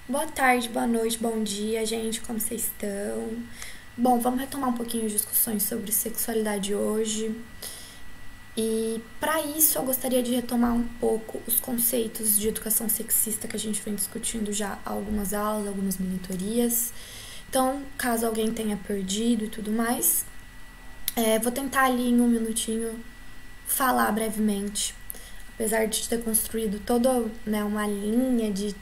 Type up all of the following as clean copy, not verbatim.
Boa tarde, boa noite, bom dia, gente, como vocês estão? Bom, vamos retomar um pouquinho de discussões sobre sexualidade hoje. E para isso eu gostaria de retomar um pouco os conceitos de educação sexista que a gente vem discutindo já há algumas aulas, algumas monitorias. Então, caso alguém tenha perdido e tudo mais, vou tentar ali em um minutinho falar brevemente. Apesar de ter construído toda, né, uma linha de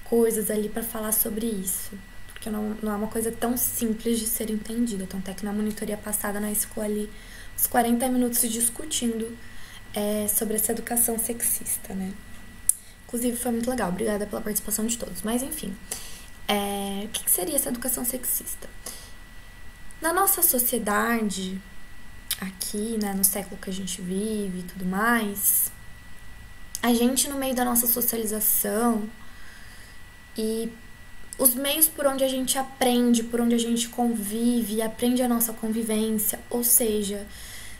coisas ali para falar sobre isso, porque não é uma coisa tão simples de ser entendida. Tanto é que na monitoria passada nós ficou ali uns 40 minutos discutindo sobre essa educação sexista, né? Inclusive foi muito legal, obrigada pela participação de todos. Mas enfim, o que seria essa educação sexista? Na nossa sociedade, aqui, né, no século que a gente vive e tudo mais, a gente, no meio da nossa socialização e os meios por onde a gente aprende, por onde a gente convive, aprende a nossa convivência, ou seja,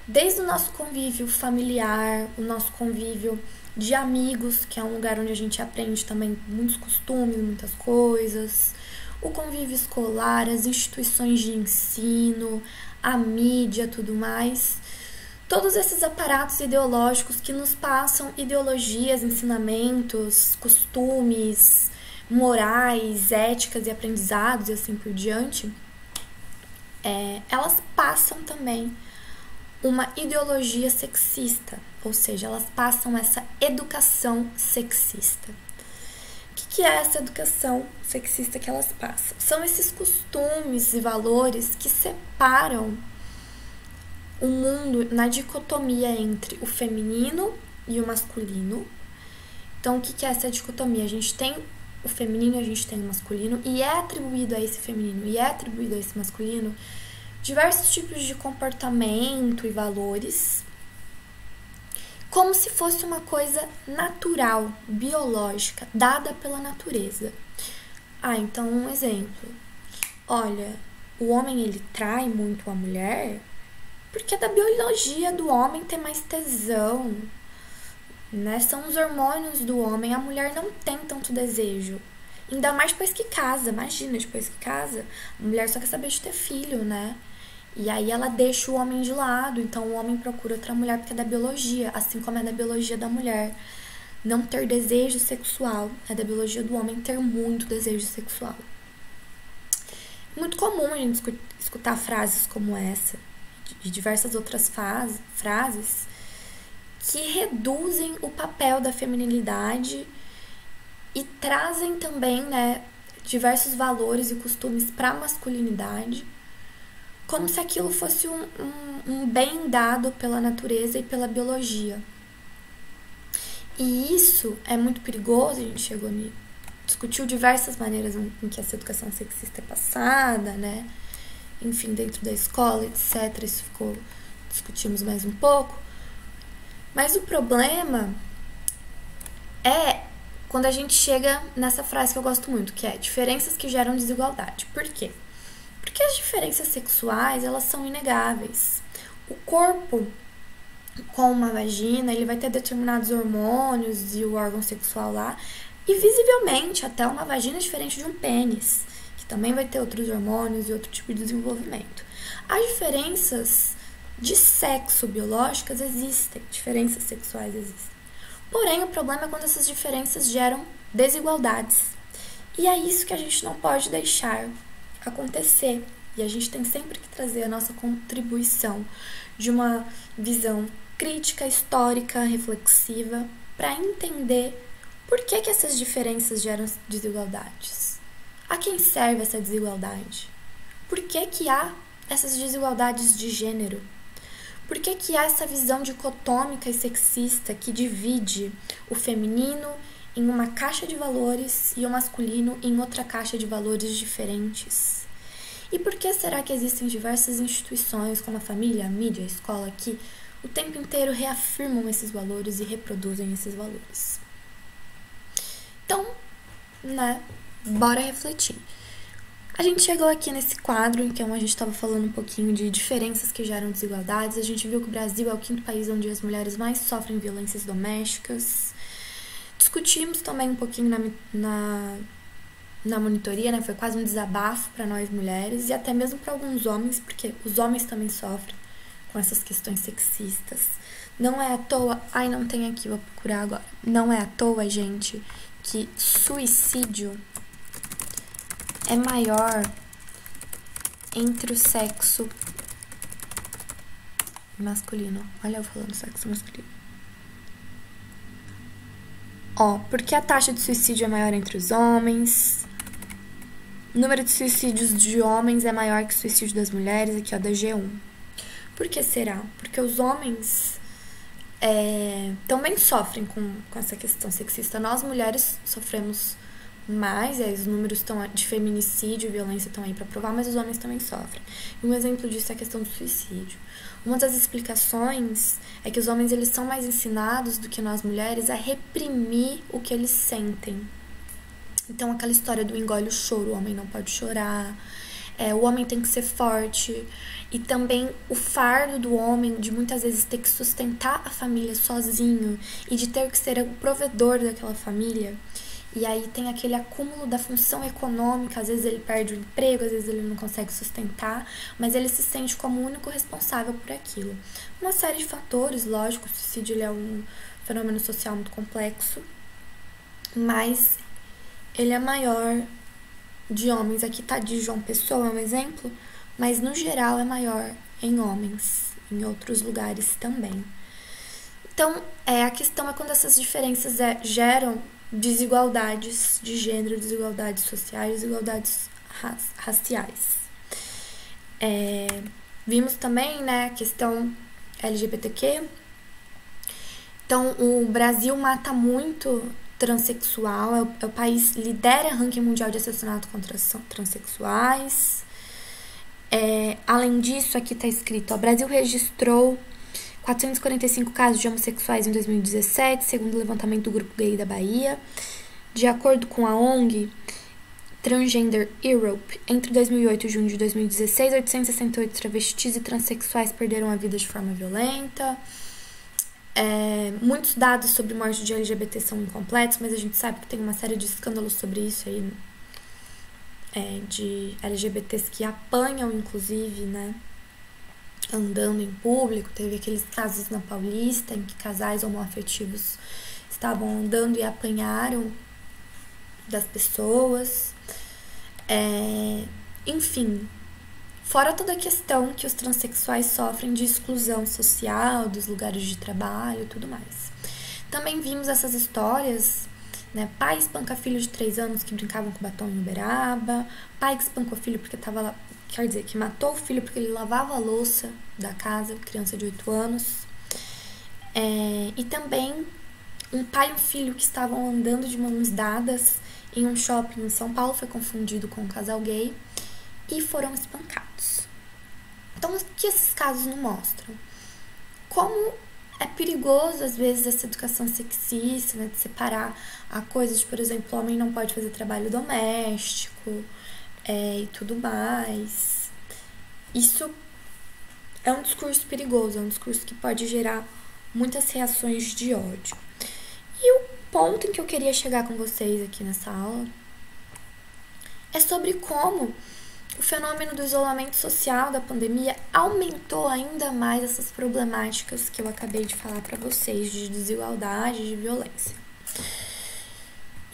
desde o nosso convívio familiar, o nosso convívio de amigos, que é um lugar onde a gente aprende também muitos costumes, muitas coisas, o convívio escolar, as instituições de ensino, a mídia, tudo mais. Todos esses aparatos ideológicos que nos passam ideologias, ensinamentos, costumes, morais, éticas e aprendizados e assim por diante, elas passam também uma ideologia sexista, ou seja, elas passam essa educação sexista. O que é essa educação sexista que elas passam? São esses costumes e valores que separam o mundo na dicotomia entre o feminino e o masculino. Então, o que é essa dicotomia? A gente tem o feminino, a gente tem o masculino, e é atribuído a esse feminino e é atribuído a esse masculino diversos tipos de comportamento e valores, como se fosse uma coisa natural, biológica, dada pela natureza. Então um exemplo. Olha, o homem ele trai muito a mulher porque é da biologia do homem ter mais tesão, né? São os hormônios do homem. A mulher não tem tanto desejo. Ainda mais depois que casa. Imagina, depois que casa, a mulher só quer saber de ter filho, né? E aí ela deixa o homem de lado. Então o homem procura outra mulher porque é da biologia, assim como é da biologia da mulher não ter desejo sexual. É da biologia do homem ter muito desejo sexual. Muito comum a gente escutar frases como essa, e diversas outras frases que reduzem o papel da feminilidade e trazem também, né, diversos valores e costumes para a masculinidade, como se aquilo fosse um bem dado pela natureza e pela biologia. E isso é muito perigoso. A gente discutiu diversas maneiras em que essa educação sexista é passada, né? Enfim, dentro da escola, etc. Isso discutimos mais um pouco. Mas o problema é quando a gente chega nessa frase que eu gosto muito, que é diferenças que geram desigualdade. Por quê? Porque as diferenças sexuais, elas são inegáveis. O corpo com uma vagina, ele vai ter determinados hormônios e o órgão sexual lá, e visivelmente até uma vagina é diferente de um pênis, que também vai ter outros hormônios e outro tipo de desenvolvimento. As diferenças de sexo biológicas existem, diferenças sexuais existem. Porém, o problema é quando essas diferenças geram desigualdades. E é isso que a gente não pode deixar acontecer. E a gente tem sempre que trazer a nossa contribuição de uma visão crítica, histórica, reflexiva, para entender por que essas diferenças geram desigualdades. A quem serve essa desigualdade? Por que há essas desigualdades de gênero? Por que há essa visão dicotômica e sexista que divide o feminino em uma caixa de valores e o masculino em outra caixa de valores diferentes? E por que será que existem diversas instituições, como a família, a mídia, a escola, que o tempo inteiro reafirmam esses valores e reproduzem esses valores? Então, né, bora refletir. A gente chegou aqui nesse quadro em que a gente estava falando um pouquinho de diferenças que geram desigualdades. A gente viu que o Brasil é o 5º país onde as mulheres mais sofrem violências domésticas. Discutimos também um pouquinho na monitoria, né? Foi quase um desabafo para nós mulheres e até mesmo para alguns homens, porque os homens também sofrem com essas questões sexistas. Não é à toa... Ai, não tem aqui, vou procurar agora. Não é à toa, gente, que suicídio é maior entre o sexo masculino. Olha eu falando sexo masculino. Ó, porque a taxa de suicídio é maior entre os homens. O número de suicídios de homens é maior que o suicídio das mulheres, aqui ó, da G1. Por que será? Porque os homens também sofrem com essa questão sexista. Nós, mulheres, sofremos mais, os números de feminicídio e violência estão aí para provar, mas os homens também sofrem. E um exemplo disso é a questão do suicídio. Uma das explicações é que os homens eles são mais ensinados do que nós mulheres a reprimir o que eles sentem. Então, aquela história do engole o choro, o homem não pode chorar, o homem tem que ser forte. E também o fardo do homem de muitas vezes ter que sustentar a família sozinho e de ter que ser o provedor daquela família. E aí tem aquele acúmulo da função econômica, às vezes ele perde o emprego, às vezes ele não consegue sustentar, mas ele se sente como o único responsável por aquilo. Uma série de fatores, lógico, o suicídio ele é um fenômeno social muito complexo, mas ele é maior de homens. Aqui tá de João Pessoa, é um exemplo, mas no geral é maior em homens, em outros lugares também. Então, a questão é quando essas diferenças geram desigualdades de gênero, desigualdades sociais, desigualdades raciais. Vimos também, né, a questão LGBTQ. Então, o Brasil mata muito transexual, é o país lidera ranking mundial de assassinato contra transexuais. Além disso, aqui está escrito, o Brasil registrou 445 casos de homossexuais em 2017, segundo o levantamento do Grupo Gay da Bahia. De acordo com a ONG Transgender Europe, entre 2008 e junho de 2016, 868 travestis e transexuais perderam a vida de forma violenta. Muitos dados sobre morte de LGBT são incompletos, mas a gente sabe que tem uma série de escândalos sobre isso aí, de LGBTs que apanham, inclusive, né, andando em público. Teve aqueles casos na Paulista em que casais homoafetivos estavam andando e apanharam das pessoas. Enfim, fora toda a questão que os transexuais sofrem de exclusão social dos lugares de trabalho e tudo mais. Também vimos essas histórias, né? Pai espanca filho de 3 anos que brincavam com batom em Uberaba, pai que espancou filho porque estava lá, quer dizer, que matou o filho porque ele lavava a louça da casa, criança de 8 anos. E também um pai e um filho que estavam andando de mãos dadas em um shopping em São Paulo, foi confundido com um casal gay e foram espancados. Então, o que esses casos nos mostram? Como é perigoso, às vezes, essa educação sexista, né, de separar a coisa de, por exemplo, o homem não pode fazer trabalho doméstico e tudo mais. Isso é um discurso perigoso, é um discurso que pode gerar muitas reações de ódio. E o ponto em que eu queria chegar com vocês aqui nessa aula é sobre como o fenômeno do isolamento social da pandemia aumentou ainda mais essas problemáticas que eu acabei de falar para vocês, de desigualdade, de violência.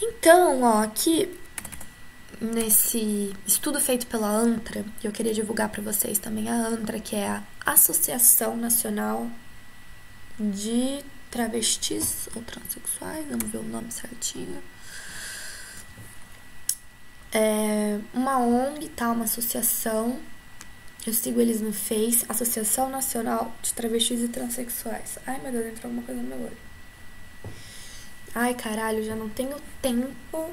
Então, aqui nesse estudo feito pela ANTRA, eu queria divulgar para vocês também a ANTRA, que é a Associação Nacional de Travestis ou Transsexuais, vamos ver o nome certinho. Uma ONG, tá? Uma associação. Eu sigo eles no Face, Associação Nacional de Travestis e Transsexuais. Ai, meu Deus, entrou alguma coisa no meu olho. Ai, caralho, já não tenho tempo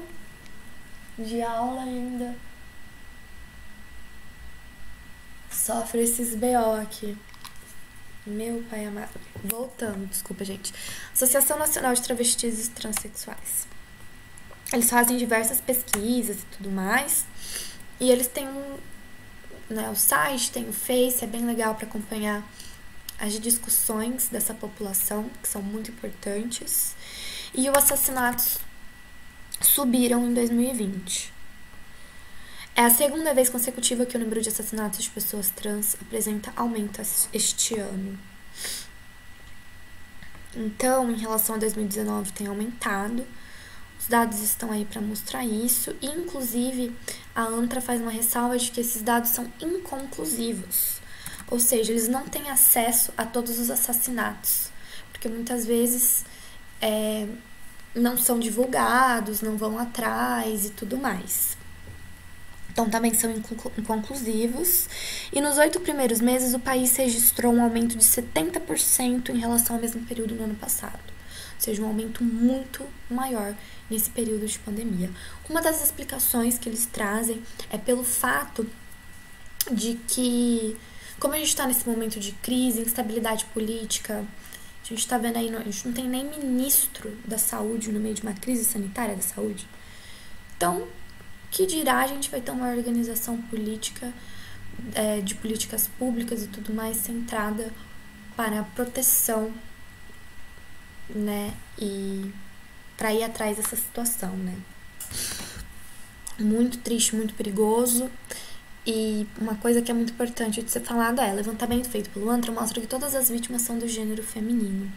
de aula ainda. Sofre esses BO aqui. Meu pai amado. Voltando, desculpa, gente. Associação Nacional de Travestis e Transsexuais. Eles fazem diversas pesquisas e tudo mais. E eles têm o site, tem o Face, é bem legal para acompanhar as discussões dessa população, que são muito importantes. E os assassinatos subiram em 2020. É a segunda vez consecutiva que o número de assassinatos de pessoas trans apresenta aumento este ano. Então, em relação a 2019, tem aumentado. Os dados estão aí para mostrar isso. E, inclusive, a ANTRA faz uma ressalva de que esses dados são inconclusivos. Ou seja, eles não têm acesso a todos os assassinatos. Porque muitas vezes não são divulgados, não vão atrás e tudo mais. Então, também são inconclusivos. E nos 8 primeiros meses, o país registrou um aumento de 70% em relação ao mesmo período do ano passado. Ou seja, um aumento muito maior nesse período de pandemia. Uma das explicações que eles trazem é pelo fato de que, como a gente está nesse momento de crise, instabilidade política, a gente está vendo aí, a gente não tem nem ministro da saúde no meio de uma crise sanitária da saúde. Então, que dirá, a gente vai ter uma organização política, de políticas públicas e tudo mais centrada para a proteção, né, e para ir atrás dessa situação, né. Muito triste, muito perigoso. E uma coisa que é muito importante de ser falado levantamento feito pelo ANTRA mostra que todas as vítimas são do gênero feminino,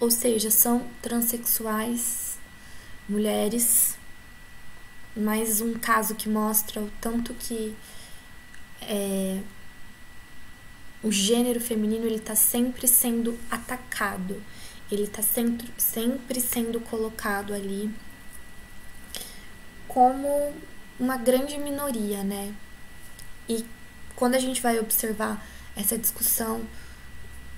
ou seja, são transexuais, mulheres. Mais um caso que mostra o tanto que o gênero feminino ele está sempre sendo atacado, ele está sempre sendo colocado ali como uma grande minoria, né? E quando a gente vai observar essa discussão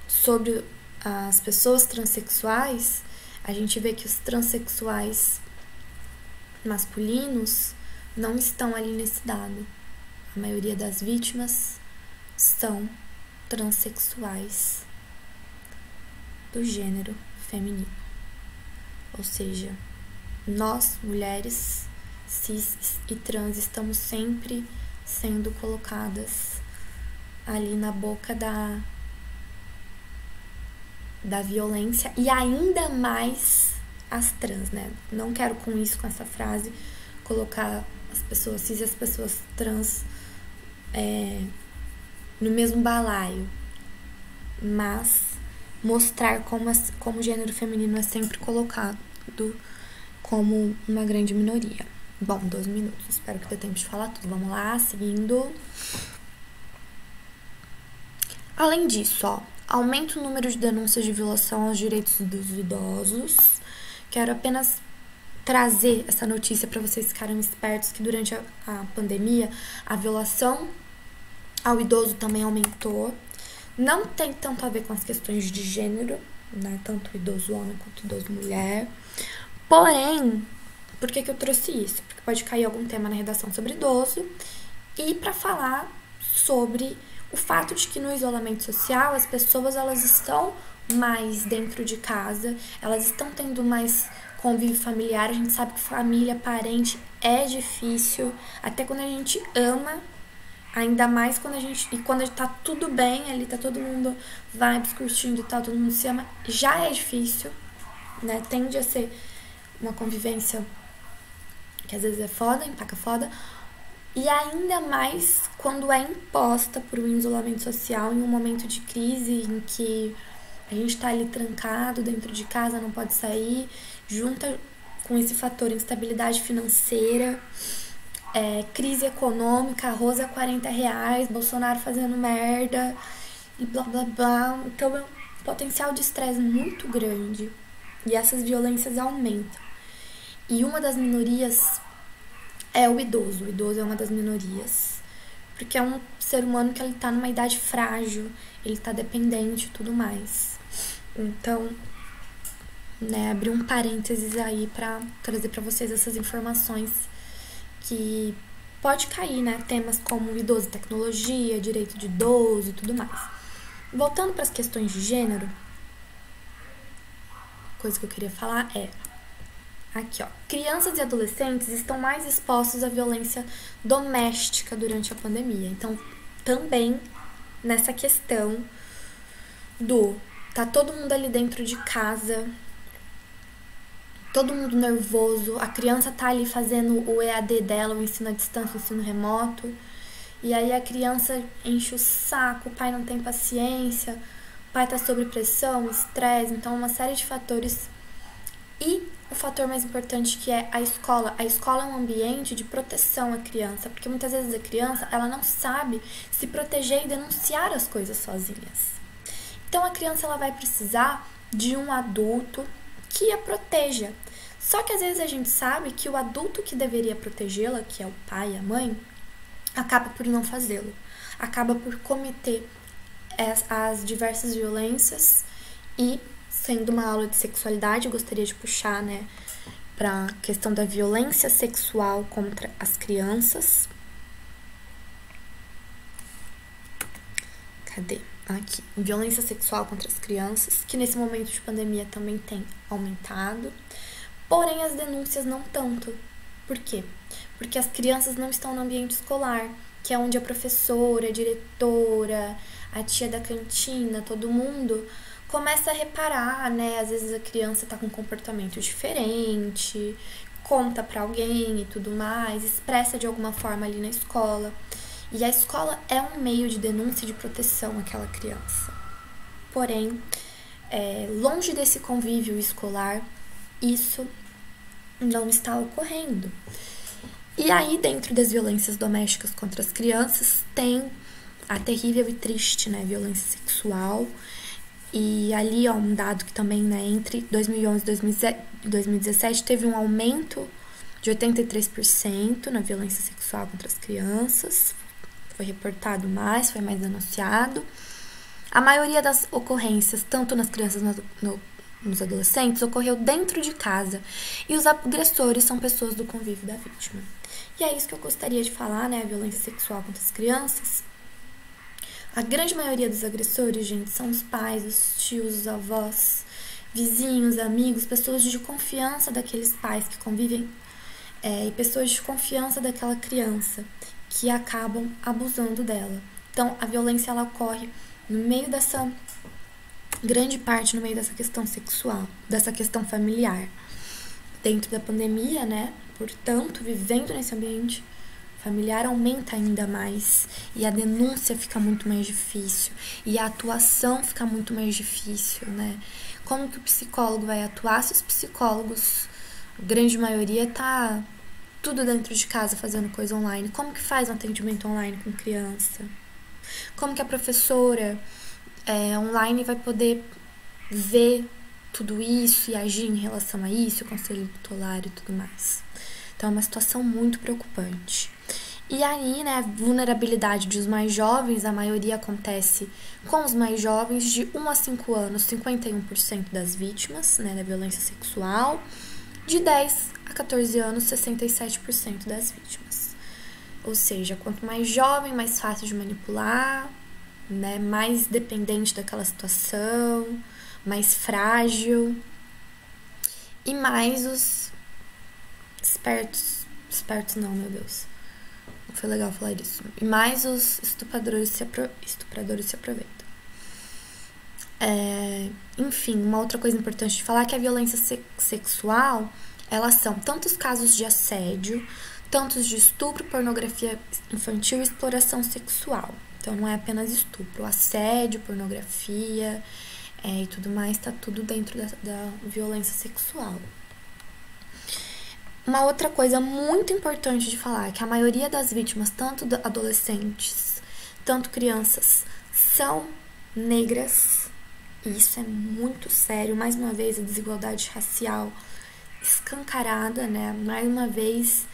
sobre as pessoas transexuais, a gente vê que os transexuais masculinos não estão ali nesse dado. A maioria das vítimas são transexuais do gênero feminino. Ou seja, nós, mulheres cis e trans, estamos sempre sendo colocadas ali na boca da violência, e ainda mais as trans, né? Não quero com isso, com essa frase, colocar as pessoas cis e as pessoas trans no mesmo balaio, mas mostrar como o gênero feminino é sempre colocado como uma grande minoria. Bom, 12 minutos, espero que dê tempo de falar tudo. Vamos lá, seguindo. Além disso, aumenta o número de denúncias de violação aos direitos dos idosos. Quero apenas trazer essa notícia para vocês ficarem espertos que durante a pandemia a violação ao idoso também aumentou. Não tem tanto a ver com as questões de gênero, né? Tanto o idoso homem quanto o idoso mulher. Porém, por que eu trouxe isso? Porque pode cair algum tema na redação sobre idoso e para falar sobre o fato de que no isolamento social as pessoas elas estão mais dentro de casa, elas estão tendo mais convívio familiar. A gente sabe que família, parente é difícil, até quando a gente ama, ainda mais quando tá tudo bem ali, tá todo mundo vibes, curtindo e tal, todo mundo se ama, já é difícil, né? Tende a ser uma convivência que às vezes é foda, empaca foda, e ainda mais quando é imposta por um isolamento social em um momento de crise em que a gente tá ali trancado dentro de casa, não pode sair, junta com esse fator instabilidade financeira, crise econômica, arroz a R$40, Bolsonaro fazendo merda e blá blá blá. Então é um potencial de estresse muito grande e essas violências aumentam. E uma das minorias é o idoso. O idoso é uma das minorias, porque é um ser humano que ele tá numa idade frágil, ele tá dependente e tudo mais. Então, né, abrir um parênteses aí pra trazer pra vocês essas informações que pode cair, né, temas como idoso e tecnologia, direito de idoso e tudo mais. Voltando para as questões de gênero, coisa que eu queria falar aqui, crianças e adolescentes estão mais expostos à violência doméstica durante a pandemia. Então, também nessa questão tá todo mundo ali dentro de casa, todo mundo nervoso, a criança tá ali fazendo o EAD dela, o ensino à distância, o ensino remoto, e aí a criança enche o saco, o pai não tem paciência, o pai tá sob pressão, estresse, então uma série de fatores. E o fator mais importante, que é a escola. A escola é um ambiente de proteção à criança, porque muitas vezes a criança, ela não sabe se proteger e denunciar as coisas sozinhas. Então a criança, ela vai precisar de um adulto que a proteja. Só que às vezes a gente sabe que o adulto que deveria protegê-la, que é o pai e a mãe, acaba por não fazê-lo. Acaba por cometer as diversas violências. E sendo uma aula de sexualidade, eu gostaria de puxar, né, para a questão da violência sexual contra as crianças. Cadê? Aqui. Violência sexual contra as crianças, que nesse momento de pandemia também tem aumentado. Porém, as denúncias não tanto. Por quê? Porque as crianças não estão no ambiente escolar, que é onde a professora, a diretora, a tia da cantina, todo mundo começa a reparar, né? Às vezes a criança tá com um comportamento diferente, conta pra alguém e tudo mais, expressa de alguma forma ali na escola. E a escola é um meio de denúncia e de proteção àquela criança. Porém, longe desse convívio escolar, isso não está ocorrendo. E aí, dentro das violências domésticas contra as crianças, tem a terrível e triste, né, violência sexual. E ali, ó, um dado que também, né, entre 2011 e 2017 teve um aumento de 83% na violência sexual contra as crianças. Foi reportado mais, foi mais denunciado. A maioria das ocorrências, tanto nas crianças nos adolescentes, ocorreu dentro de casa. E os agressores são pessoas do convívio da vítima. E é isso que eu gostaria de falar, né? A violência sexual contra as crianças. A grande maioria dos agressores, gente, são os pais, os tios, os avós, vizinhos, amigos, pessoas de confiança daqueles pais que convivem e pessoas de confiança daquela criança que acabam abusando dela. Então, a violência, ela ocorre no meio dessa grande parte, no meio dessa questão sexual, dessa questão familiar. Dentro da pandemia, né? Portanto, vivendo nesse ambiente familiar, aumenta ainda mais e a denúncia fica muito mais difícil e a atuação fica muito mais difícil, né? Como que o psicólogo vai atuar se os psicólogos, a grande maioria, tá tudo dentro de casa fazendo coisa online? Como que faz um atendimento online com criança? Como que a professora online vai poder ver tudo isso e agir em relação a isso, o conselho tutelar e tudo mais? Então, é uma situação muito preocupante. E aí, né, a vulnerabilidade dos mais jovens, a maioria acontece com os mais jovens, de 1 a 5 anos, 51% das vítimas, né, da violência sexual. De 10 a 14 anos, 67% das vítimas. Ou seja, quanto mais jovem, mais fácil de manipular, né, mais dependente daquela situação, mais frágil. E mais os espertos não, meu Deus, não foi legal falar isso. E mais os estupradores se aproveitam. Enfim, uma outra coisa importante de falar é que a violência sexual, elas são tantos casos de assédio, tantos de estupro, pornografia infantil e exploração sexual. Então, não é apenas estupro, assédio, pornografia e tudo mais, tá tudo dentro da violência sexual. Uma outra coisa muito importante de falar é que a maioria das vítimas, tanto adolescentes, tanto crianças, são negras. E isso é muito sério. Mais uma vez, a desigualdade racial escancarada, né? Mais uma vez,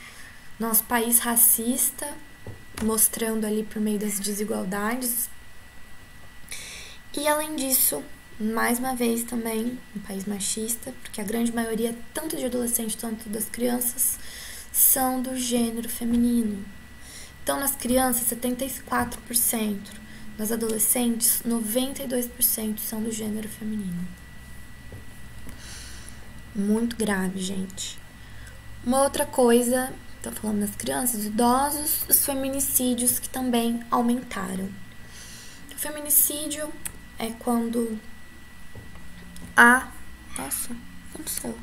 nosso país racista, mostrando ali por meio das desigualdades. E além disso, mais uma vez também, um país machista, porque a grande maioria, tanto de adolescentes, tanto das crianças, são do gênero feminino. Então, nas crianças, 74%, nas adolescentes, 92% são do gênero feminino. Muito grave, gente. Uma outra coisa, tô falando das crianças, dos idosos, os feminicídios, que também aumentaram. O feminicídio é quando Nossa, o que aconteceu?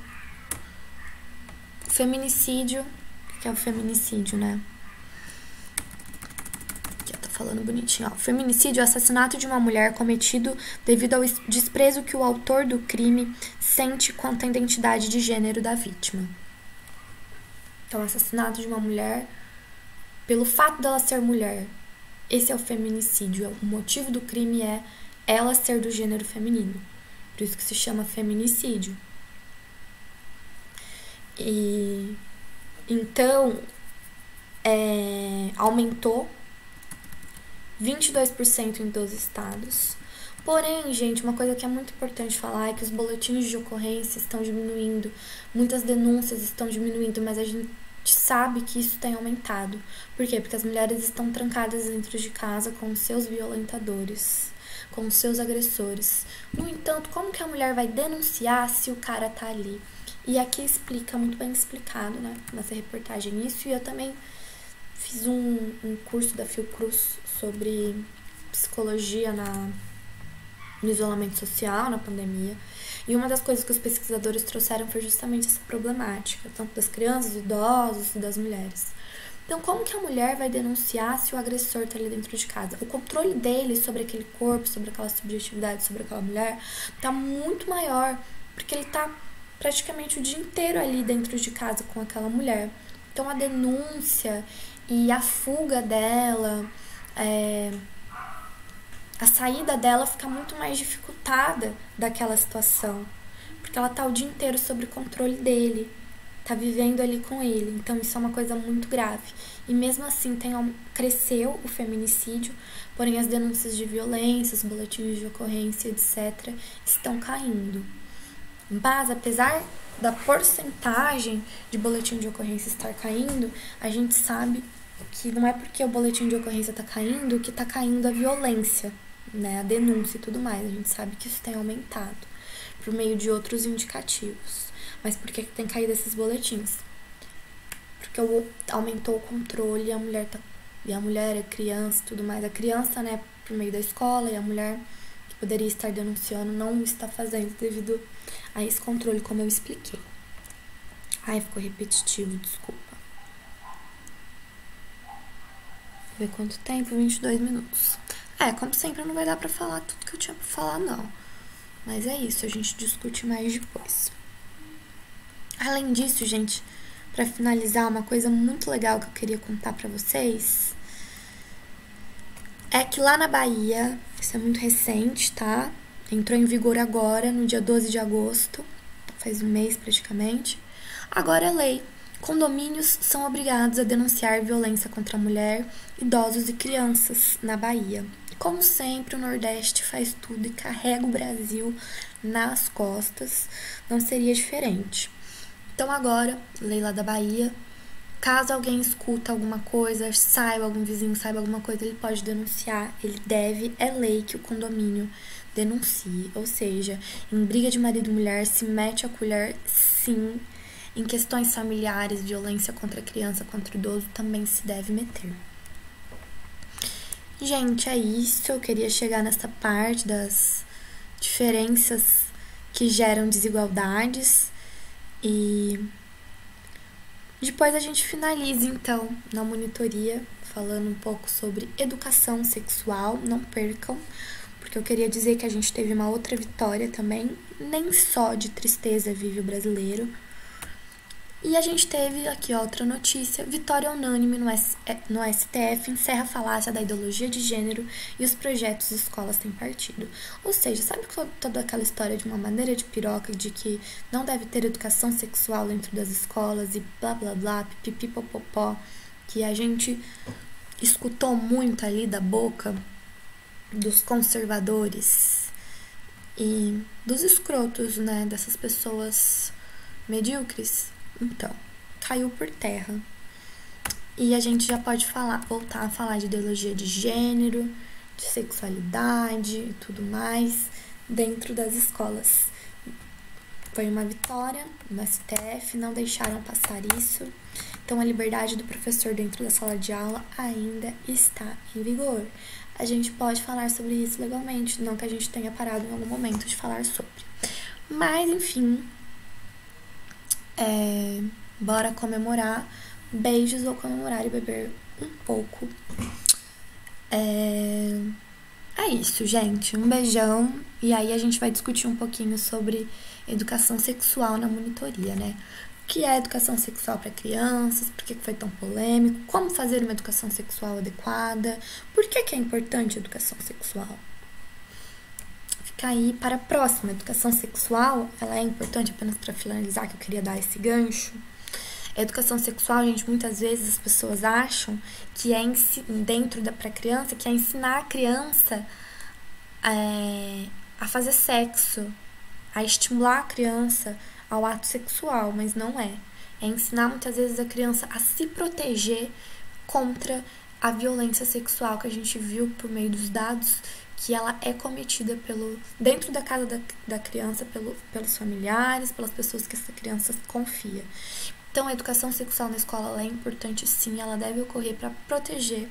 Feminicídio. O que é o feminicídio, né? Aqui eu tô falando bonitinho, ó. Feminicídio é o assassinato de uma mulher cometido devido ao desprezo que o autor do crime sente quanto à identidade de gênero da vítima. Então, assassinato de uma mulher pelo fato dela ser mulher. Esse é o feminicídio. O motivo do crime é ela ser do gênero feminino. Por isso que se chama feminicídio. E então aumentou 22% em 12 estados. Porém, gente, uma coisa que é muito importante falar é que os boletins de ocorrência estão diminuindo, muitas denúncias estão diminuindo, mas a gente sabe que isso tem aumentado. Por quê? Porque as mulheres estão trancadas dentro de casa com os seus violentadores, com os seus agressores. No entanto, como que a mulher vai denunciar se o cara tá ali? E aqui explica, muito bem explicado, né, nessa reportagem isso. E eu também fiz um curso da Fiocruz sobre psicologia no isolamento social, na pandemia. E uma das coisas que os pesquisadores trouxeram foi justamente essa problemática, tanto das crianças, dos idosos e das mulheres. Então, como que a mulher vai denunciar se o agressor está ali dentro de casa? O controle dele sobre aquele corpo, sobre aquela subjetividade, sobre aquela mulher, está muito maior, porque ele está praticamente o dia inteiro ali dentro de casa com aquela mulher. Então, a denúncia e a fuga dela, a saída dela fica muito mais dificultada daquela situação, porque ela tá o dia inteiro sob o controle dele, tá vivendo ali com ele. Então isso é uma coisa muito grave. E mesmo assim cresceu o feminicídio, porém as denúncias de violência, os boletins de ocorrência, etc., estão caindo. Mas apesar da porcentagem de boletim de ocorrência estar caindo, a gente sabe que não é porque o boletim de ocorrência está caindo que está caindo a violência, né, a denúncia e tudo mais. A gente sabe que isso tem aumentado por meio de outros indicativos. Mas por que tem caído esses boletins? Porque aumentou o controle e a mulher, a criança e tudo mais. A criança, né, por meio da escola, e a mulher que poderia estar denunciando não está fazendo devido a esse controle, como eu expliquei. Ai, ficou repetitivo, desculpa. Vou ver quanto tempo, 22 minutos. Como sempre, não vai dar pra falar tudo que eu tinha pra falar, não. Mas é isso, a gente discute mais depois. Além disso, gente, pra finalizar, uma coisa muito legal que eu queria contar pra vocês é que lá na Bahia, isso é muito recente, tá? Entrou em vigor agora, no dia 12 de agosto, faz um mês praticamente. Agora é lei. Condomínios são obrigados a denunciar violência contra a mulher, idosos e crianças na Bahia. Como sempre, o Nordeste faz tudo e carrega o Brasil nas costas. Não seria diferente. Então agora, lei lá da Bahia, caso alguém escuta alguma coisa, algum vizinho saiba alguma coisa, ele pode denunciar. Ele deve, é lei que o condomínio denuncie. Ou seja, em briga de marido e mulher, se mete a colher, sim. Em questões familiares, violência contra a criança, contra o idoso, também se deve meter. Gente, é isso. Eu queria chegar nessa parte das diferenças que geram desigualdades. E depois a gente finaliza, então, na monitoria, falando um pouco sobre educação sexual. Não percam, porque eu queria dizer que a gente teve uma outra vitória também. Nem só de tristeza vive o brasileiro. E a gente teve aqui outra notícia: vitória unânime no STF encerra a falácia da ideologia de gênero e os projetos escolas têm partido. Ou seja, sabe toda aquela história de uma madeira de piroca de que não deve ter educação sexual dentro das escolas e blá blá blá, pipipipopopó, que a gente escutou muito ali da boca dos conservadores e dos escrotos, né, dessas pessoas medíocres? Então, caiu por terra. E a gente já pode voltar a falar de ideologia de gênero, de sexualidade e tudo mais dentro das escolas. Foi uma vitória no STF, não deixaram passar isso. Então, a liberdade do professor dentro da sala de aula ainda está em vigor. A gente pode falar sobre isso legalmente, não que a gente tenha parado em algum momento de falar sobre. Mas, enfim, Bora comemorar. Beijos ou comemorar e beber um pouco. É isso, gente. Um beijão. E aí a gente vai discutir um pouquinho sobre educação sexual na monitoria, né? O que é educação sexual para crianças? Por que foi tão polêmico? Como fazer uma educação sexual adequada? Por que é importante a educação sexual? Fica aí para a próxima. Educação sexual, ela é importante, apenas para finalizar, que eu queria dar esse gancho. A educação sexual, gente, muitas vezes as pessoas acham que é dentro para criança, que é ensinar a criança a fazer sexo, a estimular a criança ao ato sexual, mas não é. É ensinar muitas vezes a criança a se proteger contra a violência sexual que a gente viu por meio dos dados, que ela é cometida dentro da casa da criança, pelos familiares, pelas pessoas que essa criança confia. Então, a educação sexual na escola ela é importante sim, ela deve ocorrer para proteger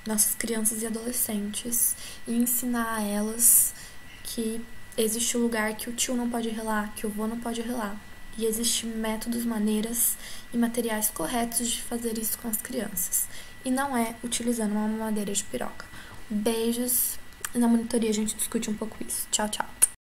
nossas crianças e adolescentes e ensinar a elas que existe um lugar que o tio não pode relar, que o vô não pode relar. E existem métodos, maneiras e materiais corretos de fazer isso com as crianças. E não é utilizando uma mamadeira de piroca. Beijos. Na monitoria a gente discute um pouco isso. Tchau, tchau.